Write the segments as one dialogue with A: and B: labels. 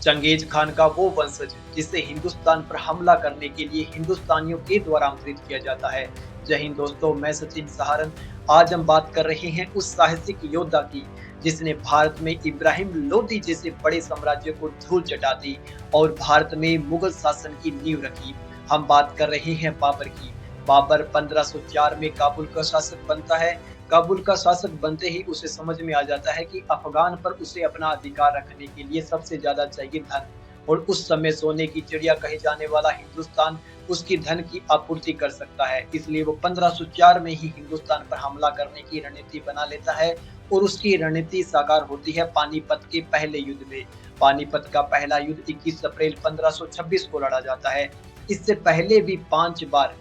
A: Genghis Khan का वो वंशज जिसे हिंदुस्तान पर हमला करने के लिए हिंदुस्तानियों के द्वारा आमंत्रित किया जाता है। जय हिंद दोस्तों, मैं सचिन सहारन। आज हम बात कर रहे हैं उस साहसिक योद्धा की जिसने भारत में इब्राहिम लोदी जैसे बड़े साम्राज्य को धूल चटा दी और भारत में मुगल शासन की नींव रखी। हम बात कर रहे हैं बाबर की। बाबर 1504 में काबुल का शासक बनता है। काबुल का शासक बनते ही उसे समझ में आ जाता है कि अफगान पर उसे अपना अधिकार रखने के लिए सबसे ज्यादा चाहिए धन, और उस समय सोने की चिड़िया कहे जाने वाला हिंदुस्तान उसकी धन की आपूर्ति कर सकता है। इसलिए वो 1504 में ही हिंदुस्तान पर हमला करने की रणनीति बना लेता है और उसकी रणनीति साकार होती है पानीपत के पहले युद्ध में। पानीपत का पहला युद्ध 21 अप्रैल 1526 को लड़ा जाता है। इससे पहले भी 5 बार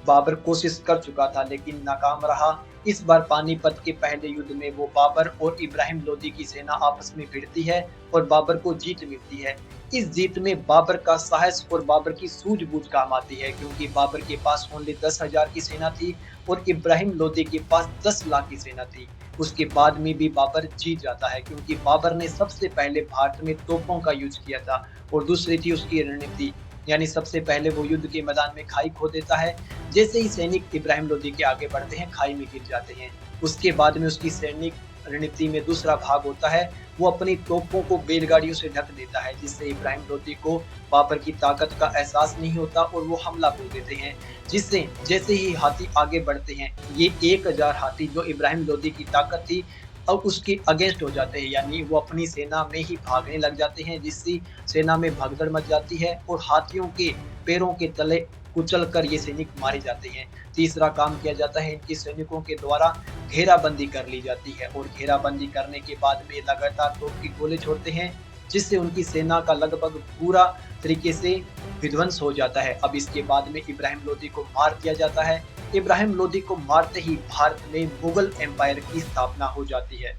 A: बाबर कोशिश कर चुका था लेकिन नाकाम रहा। इस बार पानीपत के पहले युद्ध में वो बाबर और इब्राहिम लोदी की सेना आपस में भिड़ती है और बाबर को जीत मिलती है। इस जीत में बाबर का साहस और बाबर की सूझबूझ काम आती है, क्योंकि बाबर के पास ओनली 10,000 की सेना थी और इब्राहिम लोदी के पास 10 लाख की सेना थी। उसके बाद में भी बाबर जीत जाता है, क्योंकि बाबर ने सबसे पहले भारत में तोपों का यूज किया था और दूसरी थी उसकी रणनीति। यानी सबसे पहले वो युद्ध के मैदान में खाई खो देता है। जैसे ही सैनिक इब्राहिम लोदी के आगे बढ़ते हैं, खाई में गिर जाते हैं। उसके बाद में उसकी सैनिक रणनीति में दूसरा भाग होता है, वो अपनी तोपों को बैलगाड़ियों से ढक देता है, जिससे इब्राहिम लोदी को बाबर की ताकत का एहसास नहीं होता और वो हमला बोल देते हैं। जिससे जैसे ही हाथी आगे बढ़ते हैं, ये 1000 हाथी जो इब्राहिम लोदी की ताकत थी अब उसके अगेंस्ट हो जाते हैं, यानी वो अपनी सेना में ही भागने लग जाते हैं, जिससे सेना में भगदड़ मच जाती है और हाथियों के पैरों के तले कुचल कर ये सैनिक मारे जाते हैं। तीसरा काम किया जाता है, इनके सैनिकों के द्वारा घेराबंदी कर ली जाती है और घेराबंदी करने के बाद में लगातार तोप की गोले छोड़ते हैं, जिससे उनकी सेना का लगभग पूरा तरीके से विध्वंस हो जाता है। अब इसके बाद में इब्राहिम लोदी को मार दिया जाता है। इब्राहिम लोदी को मारते ही भारत में मुगल एम्पायर की स्थापना हो जाती है।